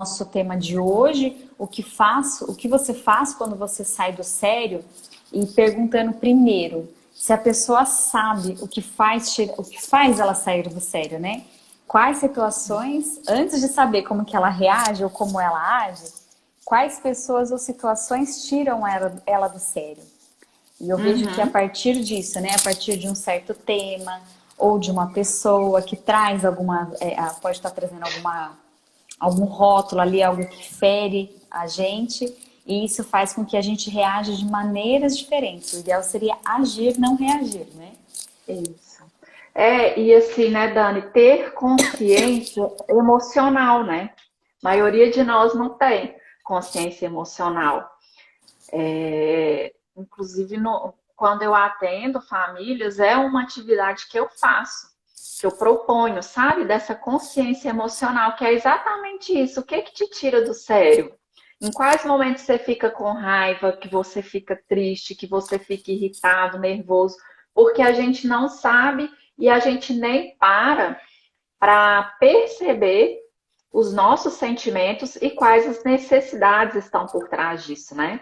nosso tema de hoje, o que você faz quando você sai do sério, e perguntando primeiro se a pessoa sabe o que faz ela sair do sério, né? Quais situações, antes de saber como que ela reage ou como ela age, quais pessoas ou situações tiram ela do sério. E eu vejo que a Uhum. partir disso, né, a partir de um certo tema ou de uma pessoa que traz pode estar trazendo algum rótulo ali, algo que fere a gente, e isso faz com que a gente reaja de maneiras diferentes. O ideal seria agir, não reagir, né? Isso. E assim, né, Dani, ter consciência emocional, né? A maioria de nós não tem consciência emocional. Inclusive, quando eu atendo famílias, é uma atividade que eu faço, que eu proponho, sabe? Dessa consciência emocional, que é exatamente isso. O que que te tira do sério? Em quais momentos você fica com raiva, que você fica triste, que você fica irritado, nervoso? Porque a gente não sabe e a gente nem para perceber os nossos sentimentos e quais as necessidades estão por trás disso, né?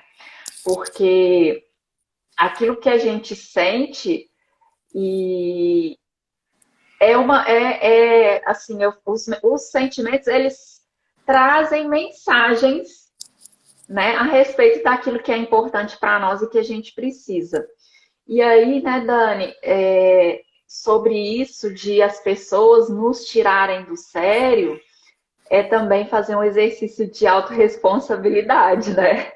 Porque aquilo que a gente sente e assim, os sentimentos eles trazem mensagens, né, a respeito daquilo que é importante para nós e que a gente precisa. E aí, né, Dani, sobre isso de as pessoas nos tirarem do sério, é também fazer um exercício de autorresponsabilidade, né?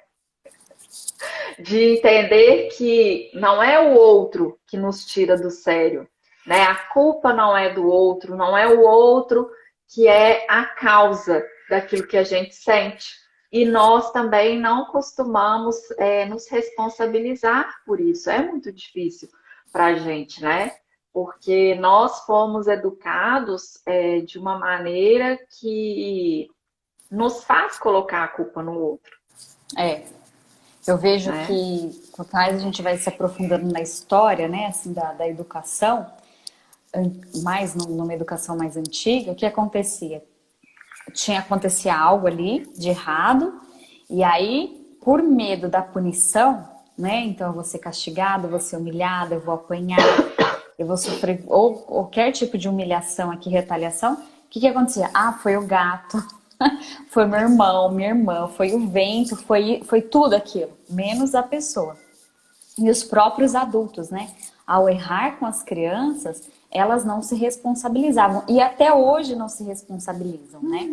De entender que não é o outro que nos tira do sério, né? A culpa não é do outro, não é o outro que é a causa daquilo que a gente sente. E nós também não costumamos nos responsabilizar por isso. É muito difícil para a gente, né? Porque nós fomos educados de uma maneira que nos faz colocar a culpa no outro, É, eu vejo né? que quanto mais a gente vai se aprofundando na história, né, assim, da educação, mais numa educação mais antiga, o que acontecia? Acontecia algo ali de errado, e aí, por medo da punição, né? Então eu vou ser castigado, eu vou ser humilhado, eu vou apanhar, eu vou sofrer ou qualquer tipo de humilhação aqui, retaliação. O que acontecia? Ah, foi o gato, foi meu irmão, minha irmã, foi o vento, foi tudo aquilo, menos a pessoa. E os próprios adultos, né? Ao errar com as crianças, elas não se responsabilizavam. E até hoje não se responsabilizam, né?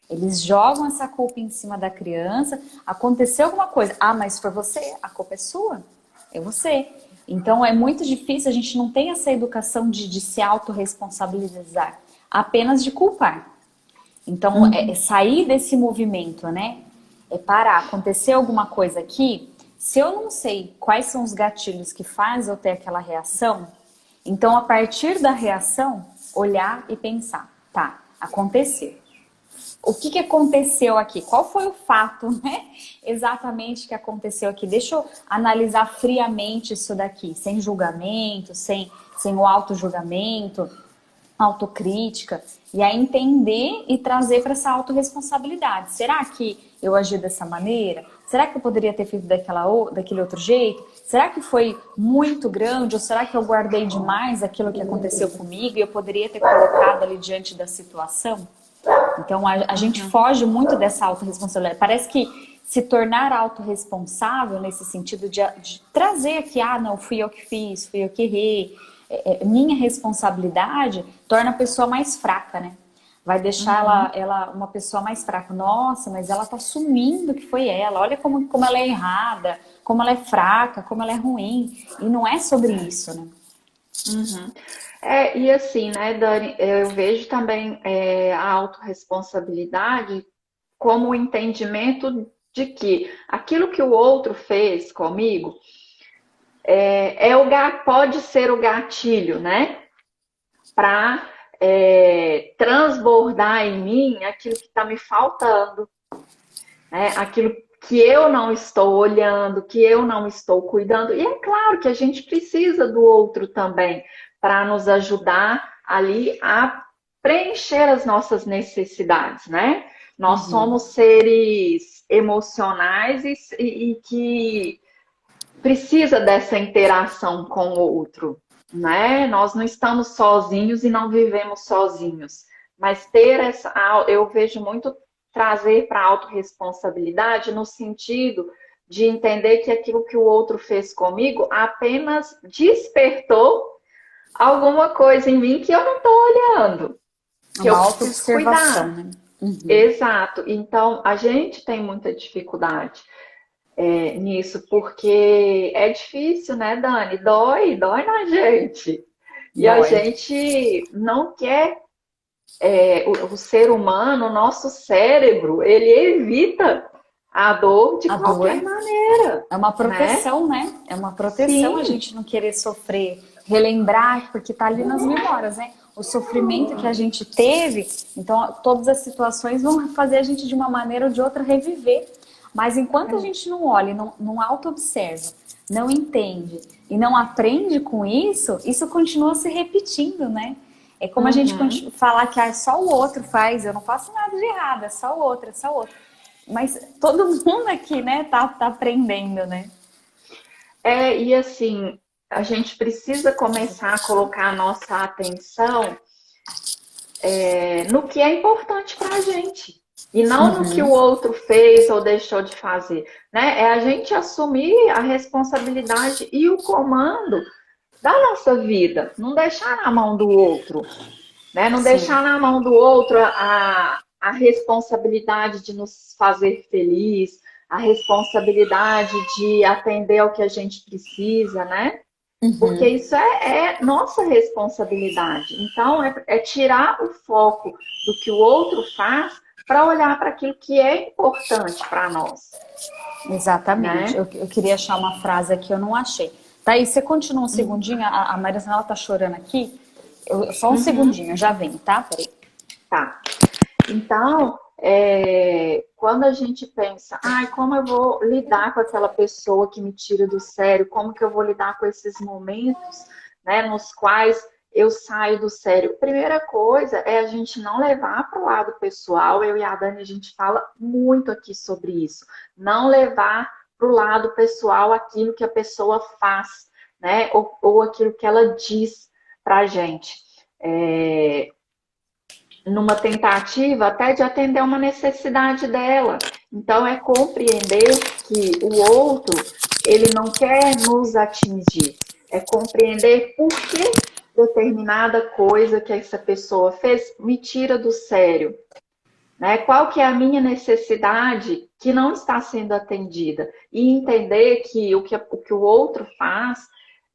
Eles jogam essa culpa em cima da criança. Aconteceu alguma coisa. Ah, mas foi você. A culpa é sua. É você. Então é muito difícil. A gente não tem essa educação de se autorresponsabilizar. Apenas de culpar. Então é sair desse movimento, né? É parar. Aconteceu alguma coisa aqui. Se eu não sei quais são os gatilhos que fazem eu ter aquela reação, então a partir da reação, olhar e pensar. Tá, aconteceu. O que aconteceu aqui? Qual foi o fato, né? Exatamente que aconteceu aqui. Deixa eu analisar friamente isso daqui, sem julgamento, sem o auto-julgamento, autocrítica, e aí entender e trazer para essa autorresponsabilidade. Será que eu agi dessa maneira? Será que eu poderia ter feito daquele outro jeito? Será que foi muito grande? Ou será que eu guardei demais aquilo que aconteceu comigo e eu poderia ter colocado ali diante da situação? Então, a gente foge muito dessa autorresponsabilidade. Parece que se tornar autorresponsável nesse sentido de trazer aqui, ah, não, fui eu que fiz, fui eu que errei, minha responsabilidade, torna a pessoa mais fraca, né? Vai deixar ela uma pessoa mais fraca. Nossa, mas ela tá assumindo que foi ela. Olha como ela é errada, como ela é fraca, como ela é ruim. E não é sobre isso, né? Uhum. E assim, né, Dani, eu vejo também a autorresponsabilidade como o entendimento de que aquilo que o outro fez comigo pode ser o gatilho, né, para transbordar em mim aquilo que está me faltando, né, aquilo que eu não estou olhando, que eu não estou cuidando. E é claro que a gente precisa do outro também para nos ajudar ali a preencher as nossas necessidades, né? Nós somos seres emocionais e que precisa dessa interação com o outro, né? Nós não estamos sozinhos e não vivemos sozinhos, mas ter essa, eu vejo muito trazer para a autorresponsabilidade no sentido de entender que aquilo que o outro fez comigo apenas despertou alguma coisa em mim que eu não estou olhando, que eu Uma preciso autoobservação, cuidar. né? Exato. Então, a gente tem muita dificuldade nisso, porque é difícil, né, Dani? Dói na gente. E a Dói. gente não quer, o ser humano, o nosso cérebro, ele evita a dor de A dor qualquer maneira, é uma né? proteção, né? É uma proteção a Sim, gente não querer sofrer, relembrar, porque tá ali nas memórias, né? O sofrimento que a gente teve, então todas as situações vão fazer a gente de uma maneira ou de outra reviver. Mas enquanto a gente não olha, não auto-observa, não entende e não aprende com isso, isso continua se repetindo, né? É como a gente falar que só o outro faz, eu não faço nada de errado, é só o outro, é só o outro. Mas todo mundo aqui, né, tá aprendendo, né? e assim, a gente precisa começar a colocar a nossa atenção no que é importante para a gente. E não no que o outro fez ou deixou de fazer. Né? É a gente assumir a responsabilidade e o comando da nossa vida. Não deixar na mão do outro. Né? Não Sim. deixar na mão do outro a responsabilidade de nos fazer feliz, a responsabilidade de atender ao que a gente precisa, né? Porque isso é nossa responsabilidade. Então, é tirar o foco do que o outro faz para olhar para aquilo que é importante para nós, Exatamente. né? Eu queria achar uma frase aqui, eu não achei. Tá aí, você continua um segundinho? A Marisela tá chorando aqui. Só um segundinho, já vem, tá? Peraí. Tá. Então, quando a gente pensa, como eu vou lidar com aquela pessoa que me tira do sério, como que eu vou lidar com esses momentos, né, nos quais eu saio do sério? Primeira coisa é a gente não levar para o lado pessoal. Eu e a Dani, a gente fala muito aqui sobre isso. Não levar para o lado pessoal aquilo que a pessoa faz, né, ou aquilo que ela diz para a gente. Numa tentativa até de atender uma necessidade dela. Então, é compreender que o outro, ele não quer nos atingir. É compreender por que determinada coisa que essa pessoa fez me tira do sério. Né? Qual que é a minha necessidade que não está sendo atendida? E entender que o que o outro faz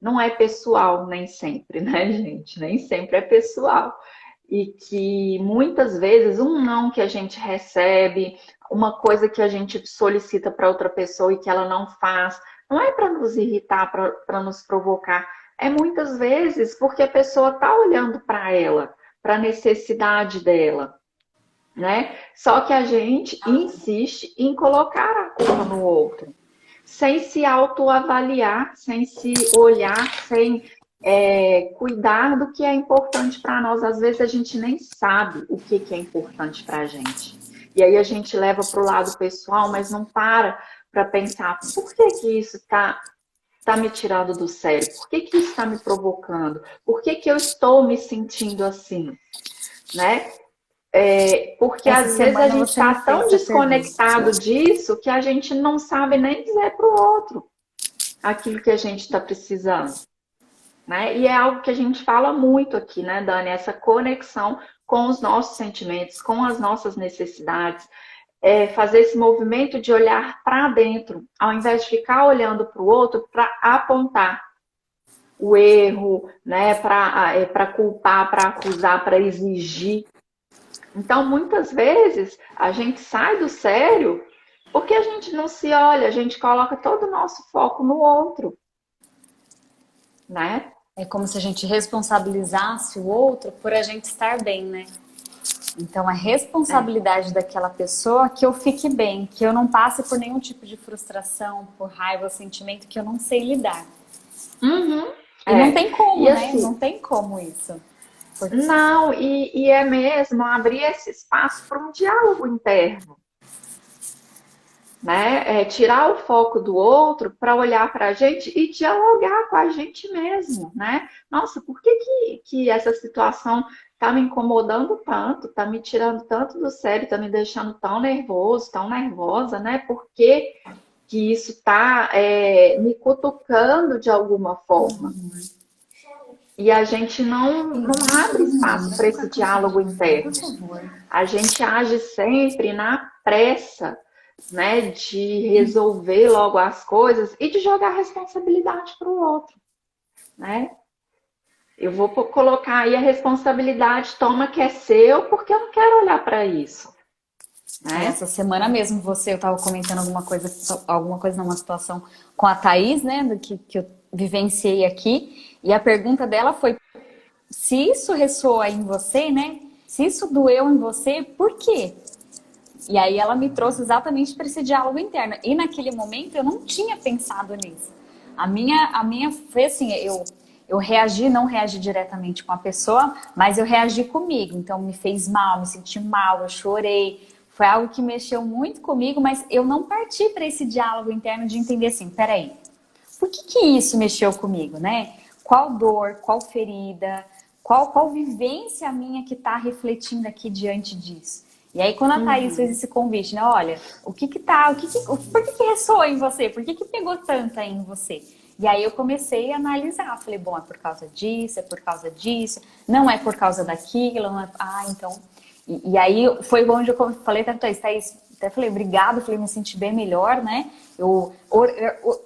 não é pessoal, nem sempre, né, gente? Nem sempre é pessoal e que muitas vezes um não que a gente recebe, uma coisa que a gente solicita para outra pessoa e que ela não faz, não é para nos irritar, para nos provocar, é muitas vezes porque a pessoa está olhando para ela, para a necessidade dela, né? Só que a gente insiste em colocar a culpa no outro, sem se autoavaliar, sem se olhar, sem cuidar do que é importante para nós. Às vezes a gente nem sabe o que é importante para a gente. E aí a gente leva para o lado pessoal, mas não para pensar por que isso está me tirando do sério? Por que isso está me provocando? Por que eu estou me sentindo assim? Né? Porque Essa às vezes a semana gente você me está tão fez essa desconectado pergunta. disso que a gente não sabe nem dizer para o outro aquilo que a gente está precisando. Né? E é algo que a gente fala muito aqui, né, Dani? Essa conexão com os nossos sentimentos, com as nossas necessidades, fazer esse movimento de olhar para dentro, ao invés de ficar olhando para o outro para apontar o erro, né, para culpar, para acusar, para exigir. Então, muitas vezes, a gente sai do sério porque a gente não se olha, a gente coloca todo o nosso foco no outro, né? É como se a gente responsabilizasse o outro por a gente estar bem, né? Então, a responsabilidade daquela pessoa que eu fique bem, que eu não passe por nenhum tipo de frustração, por raiva, sentimento que eu não sei lidar. Uhum. E não tem como, E né? assim, Não tem como isso. Não, e é mesmo abrir esse espaço para um diálogo interno, né? É tirar o foco do outro para olhar para a gente e dialogar com a gente mesmo, né? Nossa, por que essa situação está me incomodando tanto, está me tirando tanto do sério, está me deixando tão nervoso, tão nervosa, né? Por que isso está me cutucando de alguma forma? E a gente não abre espaço para esse diálogo interno. A gente age sempre na pressa, né, de resolver logo as coisas e de jogar a responsabilidade para o outro, né? Eu vou colocar aí a responsabilidade, toma que é seu, porque eu não quero olhar para isso, né? Essa semana mesmo eu estava comentando alguma coisa numa situação com a Thaís, né, do que eu vivenciei aqui, e a pergunta dela foi: se isso ressoa em você, né? Se isso doeu em você, por quê? E aí ela me trouxe exatamente para esse diálogo interno. E naquele momento eu não tinha pensado nisso. A minha foi assim, eu reagi, não reagi diretamente com a pessoa, mas eu reagi comigo. Então me fez mal, me senti mal, eu chorei. Foi algo que mexeu muito comigo, mas eu não parti para esse diálogo interno de entender assim, peraí, por que isso mexeu comigo, né? Qual dor, qual ferida, qual vivência minha que está refletindo aqui diante disso? E aí, quando a Thaís fez esse convite, né? Olha, por que ressoa em você? Por que pegou tanto aí em você? E aí eu comecei a analisar. Falei, bom, é por causa disso, é por causa disso, não é por causa daquilo, não é... Ah, então... E aí foi onde eu falei pra Thaís, até falei, obrigado, falei, me senti bem melhor, né?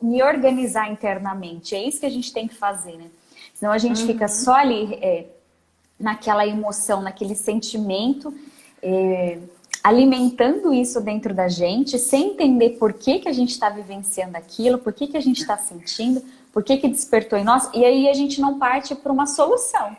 Me organizar internamente, é isso que a gente tem que fazer, né? Senão a gente fica só ali naquela emoção, naquele sentimento, alimentando isso dentro da gente, sem entender por que a gente está vivenciando aquilo, por que a gente está sentindo, por que despertou em nós, e aí a gente não parte para uma solução.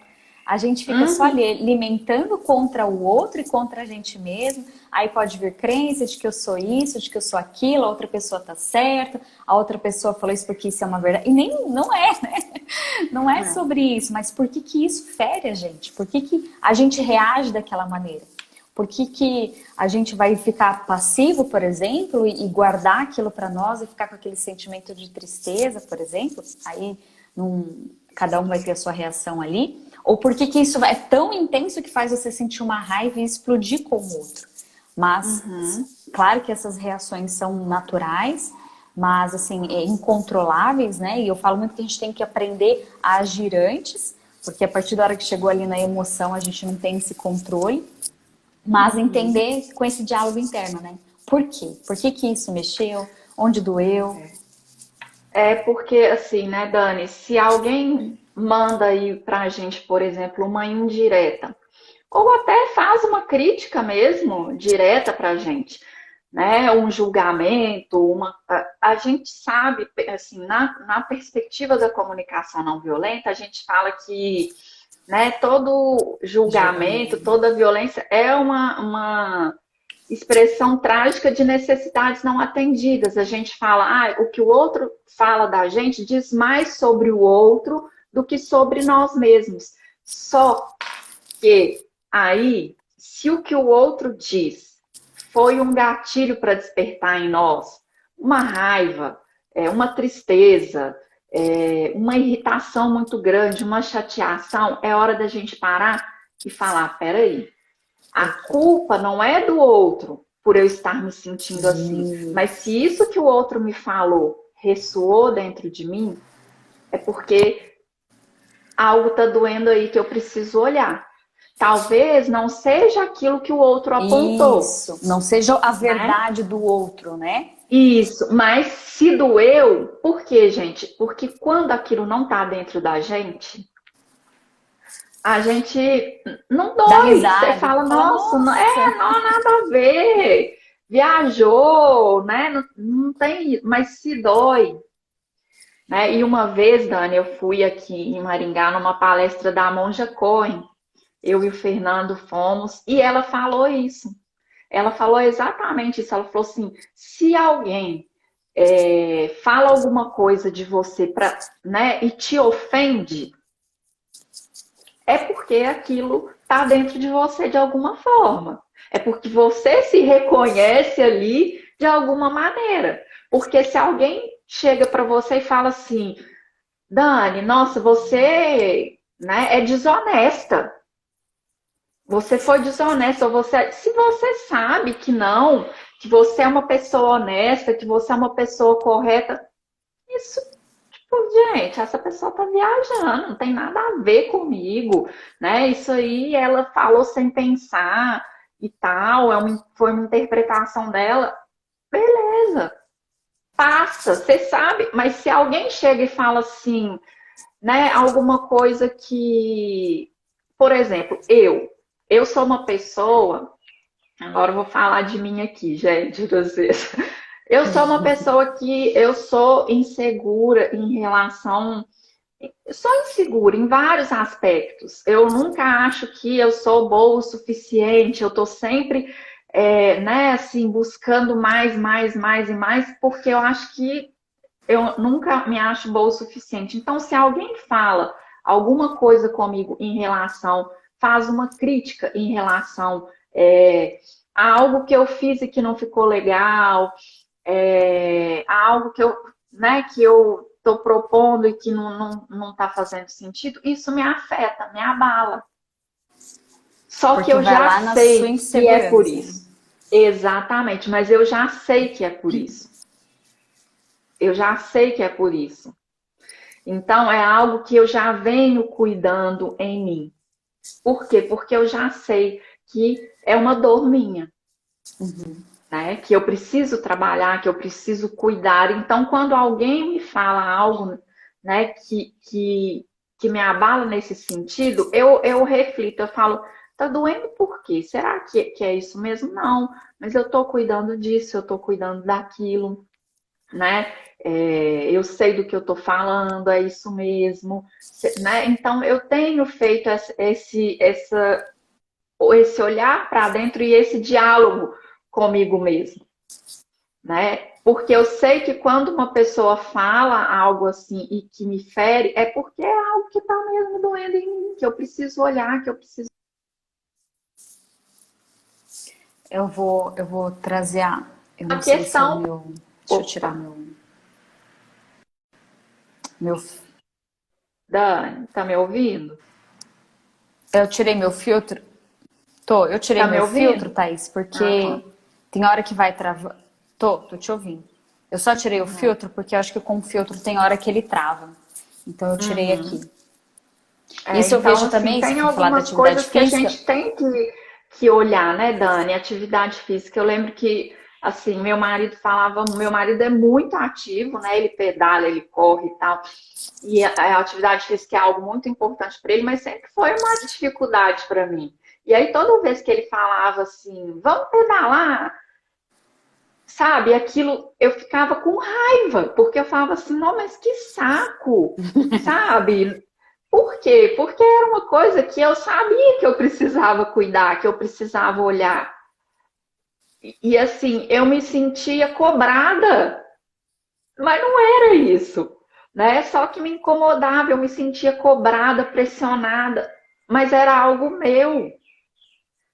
A gente fica só ali alimentando contra o outro e contra a gente mesmo. Aí pode vir crença de que eu sou isso, de que eu sou aquilo, a outra pessoa tá certa, a outra pessoa falou isso porque isso é uma verdade. E nem não é, né? Não é sobre isso, mas por que isso fere a gente? Por que a gente reage daquela maneira? Por que a gente vai ficar passivo, por exemplo, e guardar aquilo para nós e ficar com aquele sentimento de tristeza, por exemplo? Aí cada um vai ter a sua reação ali. Ou por que isso é tão intenso que faz você sentir uma raiva e explodir com o outro. Mas, claro que essas reações são naturais, mas, assim, incontroláveis, né? E eu falo muito que a gente tem que aprender a agir antes, porque a partir da hora que chegou ali na emoção, a gente não tem esse controle. Mas entender com esse diálogo interno, né? Por quê? Por que isso mexeu? Onde doeu? É porque, assim, né, Dani, se alguém manda aí pra gente, por exemplo, uma indireta, ou até faz uma crítica mesmo, direta pra gente, né, um julgamento, a gente sabe, assim, na perspectiva da comunicação não violenta, a gente fala que, né, todo julgamento, toda violência é uma expressão trágica de necessidades não atendidas. A gente fala, o que o outro fala da gente diz mais sobre o outro do que sobre nós mesmos. Só que aí, se o que o outro diz foi um gatilho para despertar em nós uma raiva, uma tristeza, uma irritação muito grande, uma chateação, é hora da gente parar e falar, peraí, a culpa não é do outro por eu estar me sentindo assim. Mas se isso que o outro me falou ressoou dentro de mim, é porque algo está doendo aí que eu preciso olhar. Talvez não seja aquilo que o outro apontou. Isso, não seja a verdade do outro, né? Isso, mas se doeu, por quê, gente? Porque quando aquilo não está dentro da gente, a gente não dói. Você fala, nossa, não nada a ver. Viajou, né? Não tem, mas se dói. Né? E uma vez, Dani, eu fui aqui em Maringá numa palestra da Monja Cohen. Eu e o Fernando fomos, e ela falou isso. Ela falou exatamente isso. Ela falou assim: se alguém fala alguma coisa de você né, e te ofende, é porque aquilo está dentro de você de alguma forma. É porque você se reconhece ali de alguma maneira. Porque se alguém chega para você e fala assim, Dani, nossa, você, né, é desonesta. Você foi desonesta, ou você, se você sabe que não, que você é uma pessoa honesta, que você é uma pessoa correta, isso, tipo, gente, essa pessoa tá viajando, não tem nada a ver comigo, né? Isso aí ela falou sem pensar e tal, foi uma interpretação dela, beleza, passa, você sabe, mas se alguém chega e fala assim, né, alguma coisa que, por exemplo, eu sou uma pessoa, agora eu vou falar de mim aqui, gente, vocês. Eu sou uma pessoa que eu sou insegura em relação. Eu sou insegura em vários aspectos. Eu nunca acho que eu sou boa o suficiente. Eu tô sempre, né, assim, buscando mais, mais, mais e mais, porque eu acho que eu nunca me acho boa o suficiente. Então, se alguém fala alguma coisa comigo em relação, faz uma crítica em relação a algo que eu fiz e que não ficou legal, a algo que eu, né, que eu estou propondo e que não está fazendo sentido, isso me afeta, me abala. Só que Porque eu vai já lá na sua sei que é por insegurança, né? isso. Exatamente, mas eu já sei que é por isso. Eu já sei que é por isso. Então, é algo que eu já venho cuidando em mim. Por quê? Porque eu já sei que é uma dor minha, né? Que eu preciso trabalhar, que eu preciso cuidar. Então, quando alguém me fala algo, né, que me abala nesse sentido, eu reflito, eu falo, tá doendo por quê? Será que é isso mesmo? Não, mas eu tô cuidando disso, eu tô cuidando daquilo, né? Eu sei do que eu estou falando, é isso mesmo, né? Então eu tenho feito esse olhar para dentro e esse diálogo comigo mesmo, né? Porque eu sei que quando uma pessoa fala algo assim e que me fere, é porque é algo que está mesmo doendo em mim, que eu preciso olhar, que eu preciso. Eu vou trazer a. Eu A não sei se é o questão. meu. Deixa eu tirar Opa, meu. Dani, tá me ouvindo? Eu tirei meu filtro. Eu tirei Tá me meu filtro, ouvindo? Thaís, porque Aham. tem hora que vai travar. Tô te ouvindo. Eu só tirei o Uhum. filtro porque eu acho que com o filtro tem hora que ele trava. Então eu tirei aqui. Uhum. Isso eu Então, vejo assim, também, se tem for falar da algumas atividade coisas que a física. gente tem que olhar, né, Dani? Atividade física. Eu lembro que, assim, meu marido é muito ativo, né? Ele pedala, ele corre e tal. E a atividade física é algo muito importante para ele, mas sempre foi uma dificuldade para mim. E aí, toda vez que ele falava assim, vamos pedalar, sabe? Aquilo, eu ficava com raiva, porque eu falava assim, não, mas que saco, sabe? Por quê? Porque era uma coisa que eu sabia que eu precisava cuidar, que eu precisava olhar. E assim, eu me sentia cobrada, mas não era isso, né? Só que me incomodava, eu me sentia cobrada, pressionada, mas era algo meu,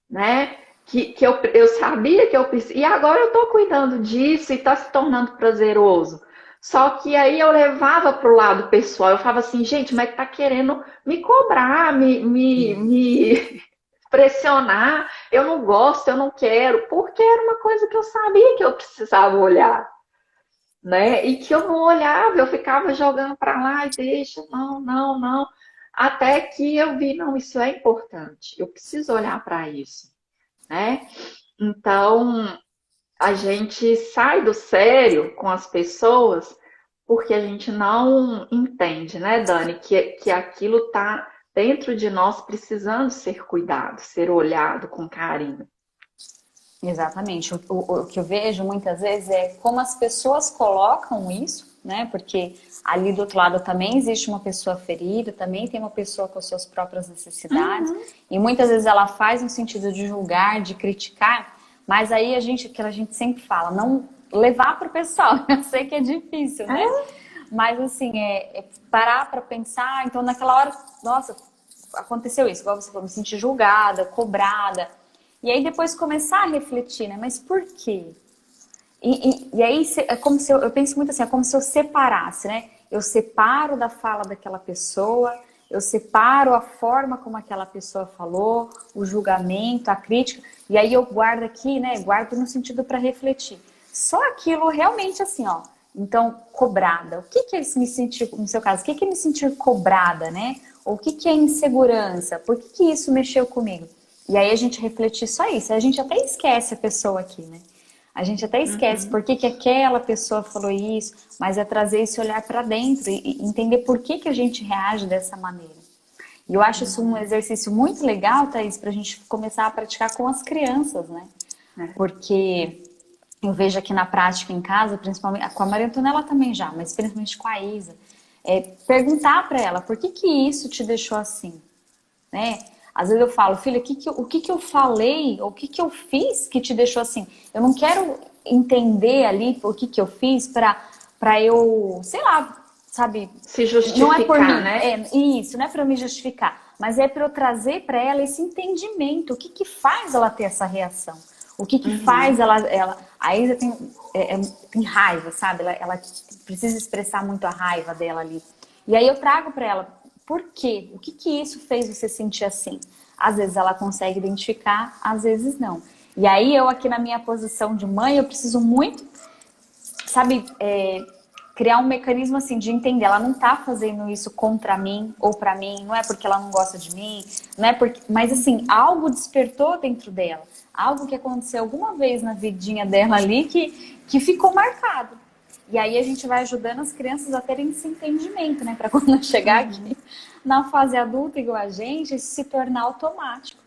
né? Que eu sabia que eu precisava. E agora eu estou cuidando disso e está se tornando prazeroso. Só que aí eu levava para o lado pessoal. Eu falava assim, gente, mas tá querendo me cobrar, me pressionar. Eu não gosto, eu não quero. Porque era uma coisa que eu sabia que eu precisava olhar, né? E que eu não olhava, eu ficava jogando para lá e deixa, não, não, não. Até que eu vi, não, isso é importante. Eu preciso olhar para isso, né? Então, a gente sai do sério com as pessoas porque a gente não entende, né, Dani, que aquilo tá dentro de nós precisando ser cuidado, ser olhado com carinho. Exatamente. O que eu vejo muitas vezes é como as pessoas colocam isso, né? Porque ali do outro lado também existe uma pessoa ferida, também tem uma pessoa com as suas próprias necessidades. Uhum. E muitas vezes ela faz no sentido de julgar, de criticar, mas aí que a gente sempre fala, não levar para o pessoal. Eu sei que é difícil, né? É, Mas assim, é parar para pensar. Então naquela hora, nossa, aconteceu isso, igual você falou, me senti julgada, cobrada. E aí depois começar a refletir, né? Mas por quê? E aí é como se eu penso muito assim, é como se eu separasse, né? Eu separo da fala daquela pessoa, eu separo a forma como aquela pessoa falou, o julgamento, a crítica, e aí eu guardo aqui, né? Guardo no sentido para refletir. Só aquilo realmente assim, ó. Então, cobrada. O que é me sentir, no seu caso, o que é me sentir cobrada, né? Ou o que é insegurança? Por que isso mexeu comigo? E aí a gente refletir só isso. A gente até esquece a pessoa aqui, né? A gente até esquece por que aquela pessoa falou isso, mas é trazer esse olhar para dentro e entender por que a gente reage dessa maneira. E eu acho isso um exercício muito legal, Thaís, para a gente começar a praticar com as crianças, né? Porque eu vejo aqui na prática em casa, principalmente com a Maria Antonella também já, mas principalmente com a Isa, perguntar para ela por que isso te deixou assim, né? Às vezes eu falo, filha, o que eu falei, ou o que eu fiz que te deixou assim? Eu não quero entender ali o que eu fiz para eu, sei lá, sabe? Se justificar, não é por mim, né? Isso, não é para eu me justificar, mas é para eu trazer para ela esse entendimento. O que faz ela ter essa reação? O que faz ela... A Isa tem raiva, sabe? Ela precisa expressar muito a raiva dela ali. E aí eu trago para ela, por quê? O que isso fez você sentir assim? Às vezes ela consegue identificar, às vezes não. E aí eu aqui na minha posição de mãe, eu preciso muito, sabe, criar um mecanismo assim de entender. Ela não tá fazendo isso contra mim ou pra mim, não é porque ela não gosta de mim, não é porque... Mas assim, algo despertou dentro dela. Algo que aconteceu alguma vez na vidinha dela ali que ficou marcado. E aí a gente vai ajudando as crianças a terem esse entendimento, né? Para quando chegar aqui na fase adulta igual a gente, isso se tornar automático.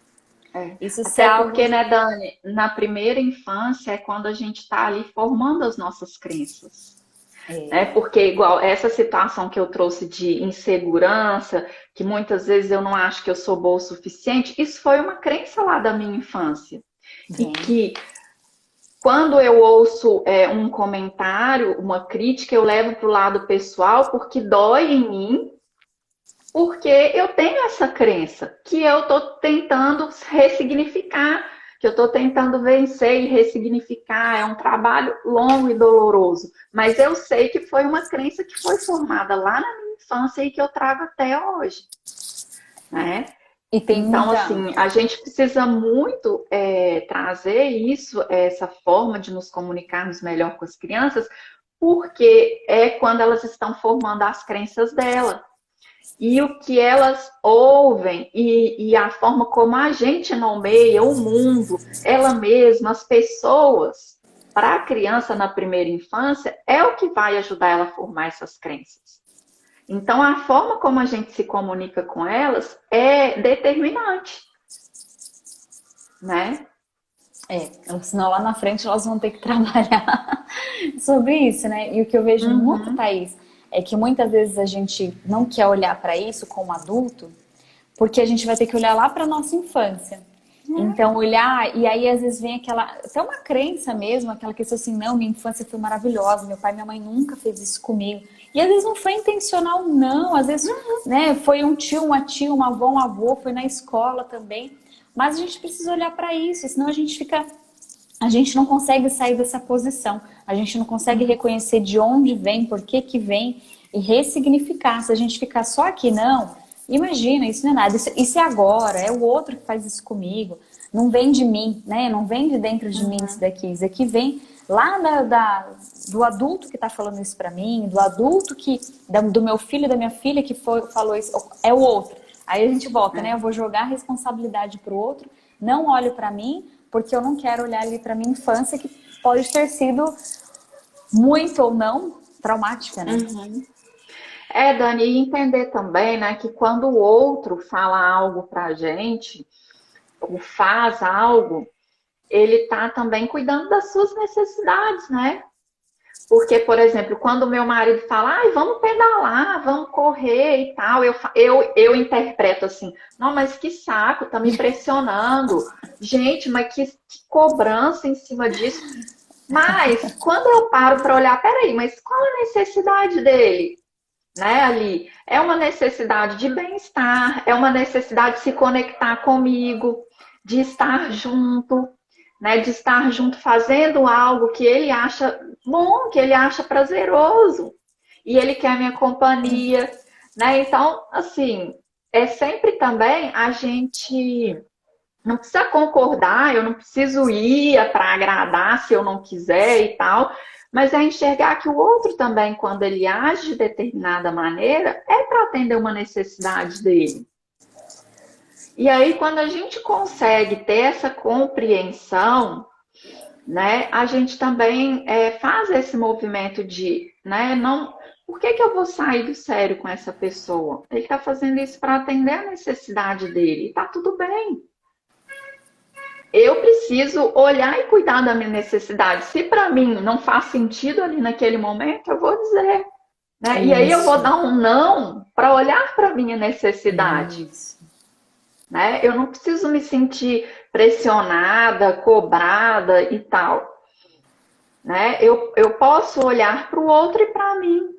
Isso Até porque, né, Dani, na primeira infância é quando a gente está ali formando as nossas crenças. Né? Porque igual essa situação que eu trouxe de insegurança, que muitas vezes eu não acho que eu sou boa o suficiente, isso foi uma crença lá da minha infância. E que quando eu ouço um comentário, uma crítica, eu levo para o lado pessoal porque dói em mim, porque eu tenho essa crença que eu estou tentando ressignificar, que eu estou tentando vencer e ressignificar. É um trabalho longo e doloroso, mas eu sei que foi uma crença que foi formada lá na minha infância e que eu trago até hoje, né? Então, assim, a gente precisa muito trazer isso, essa forma de nos comunicarmos melhor com as crianças, porque é quando elas estão formando as crenças dela. E o que elas ouvem e a forma como a gente nomeia o mundo, ela mesma, as pessoas, para a criança na primeira infância, é o que vai ajudar ela a formar essas crenças. Então, a forma como a gente se comunica com elas é determinante, né? Senão lá na frente elas vão ter que trabalhar sobre isso, né? E o que eu vejo muito, Thaís, é que muitas vezes a gente não quer olhar para isso como adulto, porque a gente vai ter que olhar lá para nossa infância. Então, olhar, e aí às vezes vem até uma crença mesmo, aquela questão assim, não, minha infância foi maravilhosa, meu pai e minha mãe nunca fez isso comigo. E às vezes não foi intencional, não, às vezes né, foi um tio, uma tia, uma avó, um avô, foi na escola também. Mas a gente precisa olhar para isso, senão a gente não consegue sair dessa posição, a gente não consegue reconhecer de onde vem, por que vem e ressignificar. Se a gente ficar só aqui, não... Imagina, isso não é nada, isso é agora, é o outro que faz isso comigo, não vem de mim, né? Não vem de dentro de mim isso daqui vem lá do adulto que tá falando isso pra mim, do adulto do meu filho, da minha filha que falou isso, é o outro. Aí a gente volta, né? Eu vou jogar a responsabilidade pro outro, não olho pra mim, porque eu não quero olhar ali pra minha infância, que pode ter sido muito ou não traumática, né? Dani, e entender também, né, que quando o outro fala algo pra gente, ou faz algo, ele tá também cuidando das suas necessidades, né? Porque, por exemplo, quando o meu marido fala, ai, vamos pedalar, vamos correr e tal, eu interpreto assim, não, mas que saco, tá me pressionando. Gente, mas que cobrança em cima disso. Mas, quando eu paro para olhar, peraí, mas qual a necessidade dele? né, ali. É uma necessidade de bem-estar, é uma necessidade de se conectar comigo, de estar junto, né, de estar junto fazendo algo que ele acha bom, que ele acha prazeroso, e ele quer minha companhia, né? Então, assim, é sempre também a gente não precisa concordar, eu não preciso ir para agradar se eu não quiser e tal, mas é enxergar que o outro também, quando ele age de determinada maneira, é para atender uma necessidade dele. E aí, quando a gente consegue ter essa compreensão, né, a gente também faz esse movimento de, né, não, por que que eu vou sair do sério com essa pessoa? Ele está fazendo isso para atender a necessidade dele, tá tudo bem. Eu preciso olhar e cuidar da minha necessidade. Se para mim não faz sentido ali naquele momento, eu vou dizer, né? E aí eu vou Isso, dar um não para olhar para minha necessidade, isso. né? Eu não preciso me sentir pressionada, cobrada e tal, né? Eu posso olhar para o outro e para mim,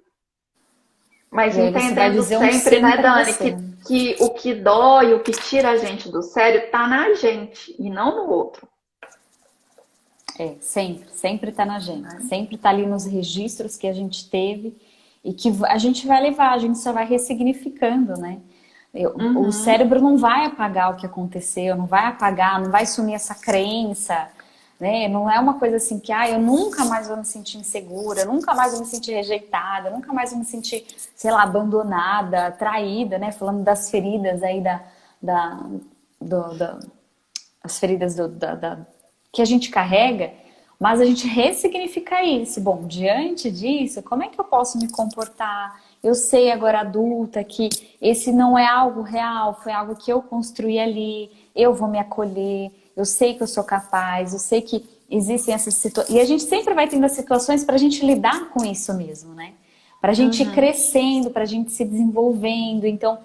mas E aí você vai entendendo dizer um sempre, sim né, para Dani, você. que o que dói, o que tira a gente do sério, tá na gente e não no outro. É, sempre, sempre tá na gente. Né? Sempre tá ali nos registros que a gente teve e que a gente vai levar, a gente só vai ressignificando, né? O Uhum. cérebro não vai apagar o que aconteceu, não vai apagar, não vai sumir essa crença, né? Não é uma coisa assim que, eu nunca mais vou me sentir insegura, nunca mais vou me sentir rejeitada, nunca mais vou me sentir, sei lá, abandonada, traída, né? Falando das feridas aí da, da as feridas que a gente carrega, mas a gente ressignifica isso. Bom, diante disso, como é que eu posso me comportar? Eu sei agora adulta que esse não é algo real, foi algo que eu construí ali, eu vou me acolher, eu sei que eu sou capaz, eu sei que existem essas situações. E a gente sempre vai tendo as situações para a gente lidar com isso mesmo, né? Para a gente ir Uhum. crescendo, para a gente se desenvolvendo. Então,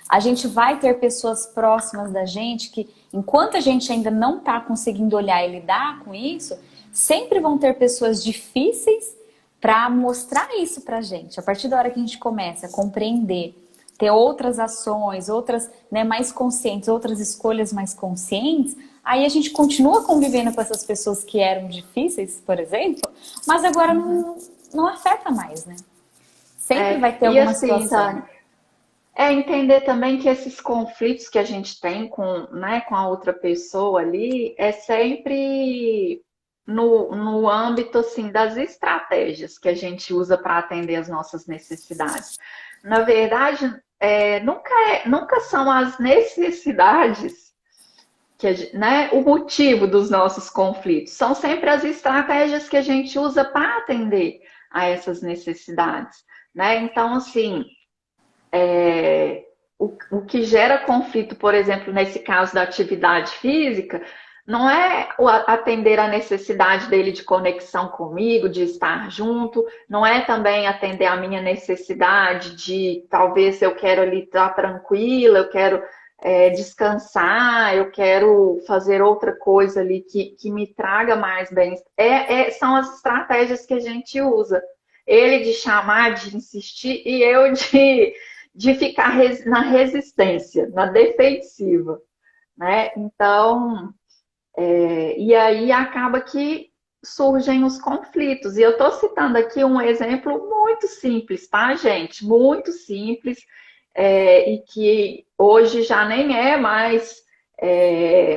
a gente vai ter pessoas próximas da gente que, enquanto a gente ainda não está conseguindo olhar e lidar com isso, sempre vão ter pessoas difíceis para mostrar isso para a gente. A partir da hora que a gente começa a compreender, ter outras ações, outras, né, mais conscientes, outras escolhas mais conscientes, aí a gente continua convivendo com essas pessoas que eram difíceis, por exemplo, mas agora não afeta mais, né? Sempre vai ter E alguma assim, situação. Tânia, é entender também que esses conflitos que a gente tem com, né, com a outra pessoa ali é sempre no âmbito assim, das estratégias que a gente usa para atender as nossas necessidades. Na verdade, nunca são as necessidades né, o motivo dos nossos conflitos. São sempre as estratégias que a gente usa para atender a essas necessidades. Né? Então, assim, o que gera conflito, por exemplo, nesse caso da atividade física, não é atender a necessidade dele de conexão comigo, de estar junto, não é também atender a minha necessidade de talvez eu quero ali estar tranquila, eu quero descansar, eu quero fazer outra coisa ali que me traga mais bem. São as estratégias que a gente usa. Ele de chamar, de insistir, e eu de ficar na resistência, na defensiva, né? Então, e aí acaba que surgem os conflitos. E eu estou citando aqui um exemplo muito simples, tá, gente? Muito simples, e que hoje já nem é mais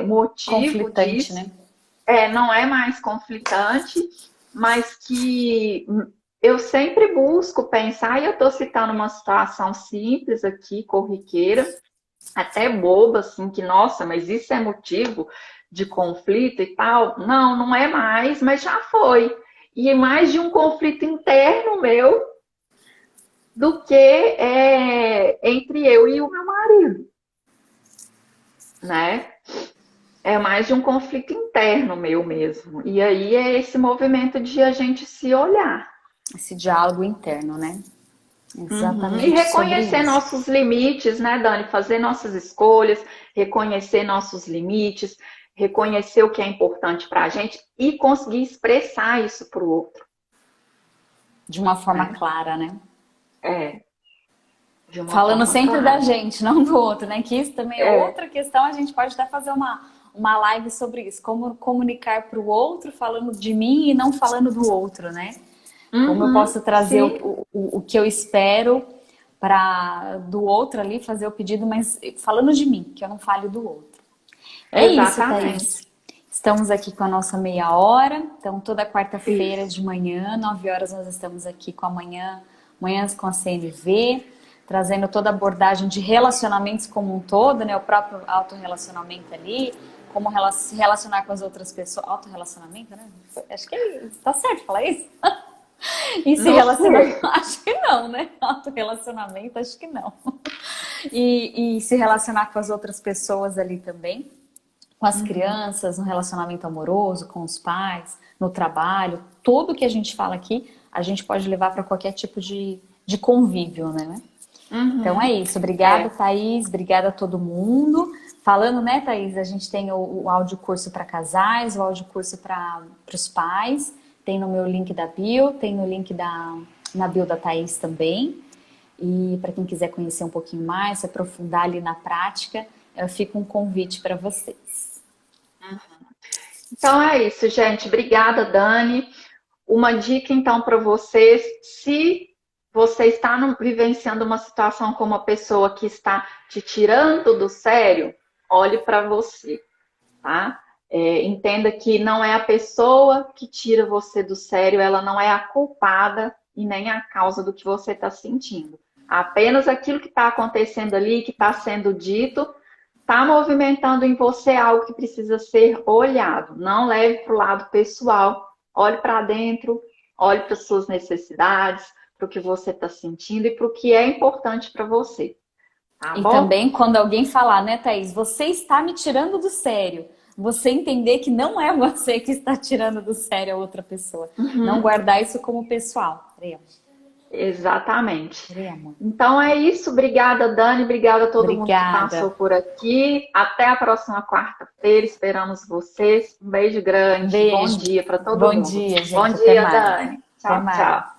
motivo Conflitante, disso, né? não é mais conflitante, mas que eu sempre busco pensar, e eu estou citando uma situação simples aqui, corriqueira, até boba, assim, que, nossa, mas isso é motivo de conflito e tal. Não, não é mais, mas já foi. E é mais de um conflito interno meu do que entre eu e o meu marido, né? É mais de um conflito interno meu mesmo. E aí é esse movimento de a gente se olhar. Esse diálogo interno, né? Uhum. E Exatamente sobre reconhecer isso. nossos limites, né, Dani? Fazer nossas escolhas, reconhecer nossos limites, reconhecer o que é importante para a gente e conseguir expressar isso para o outro, De uma forma né? clara, né? É. de uma Falando forma sempre da clara. gente, não do outro, né? Que isso também é É. outra questão, a gente pode até fazer uma live sobre isso. Como comunicar para o outro falando de mim e não falando do outro, né? Como eu Uhum, posso trazer sim, o que eu espero para do outro ali, fazer o pedido, mas falando de mim, que eu não fale do outro. É isso, exatamente. Thaís. Estamos aqui com a nossa meia hora. Então, toda quarta-feira Isso. de manhã, 9 horas, nós estamos aqui com Manhãs com a CNV, trazendo toda a abordagem de relacionamentos como um todo, né? O próprio autorrelacionamento ali, como se relacionar com as outras pessoas. Autorrelacionamento, né? Acho que tá certo falar isso. E se Não relacionar, sei. acho que não, né? Autorrelacionamento, acho que não. E se relacionar com as outras pessoas ali também, com as Uhum, crianças, no relacionamento amoroso, com os pais, no trabalho, tudo que a gente fala aqui, a gente pode levar para qualquer tipo de convívio, né? Então é uhum. isso. Obrigada, É, Thaís. Obrigada a todo mundo. Falando, né, Thaís? A gente tem o áudio curso para casais, o áudio curso para os pais. Tem no meu link da bio, tem no link na bio da Thaís também. E para quem quiser conhecer um pouquinho mais, se aprofundar ali na prática, fica um convite para vocês. então é isso, gente. Obrigada, Dani. Uma dica, então, para vocês: se você está vivenciando uma situação com uma pessoa que está te tirando do sério, olhe para você, tá? Entenda que não é a pessoa que tira você do sério, ela não é a culpada e nem a causa do que você está sentindo. Apenas aquilo que está acontecendo ali, que está sendo dito, está movimentando em você algo que precisa ser olhado. Não leve para o lado pessoal. Olhe para dentro, olhe para as suas necessidades, para o que você está sentindo e para o que é importante para você. Tá E bom? também quando alguém falar, né, Thaís, você está me tirando do sério. Você entender que não é você que está tirando do sério a outra pessoa. Não Uhum. guardar isso como pessoal. Peraí, Exatamente. peraí, amor. Então é isso. Obrigada, Dani. Obrigada a todo mundo que passou Obrigada. por aqui. Até a próxima quarta-feira. Esperamos vocês. Um beijo Um grande. Bom beijo. dia para todo Bom mundo. dia, Bom gente. Até dia, mais. Dani. Até Tchau, mais. tchau.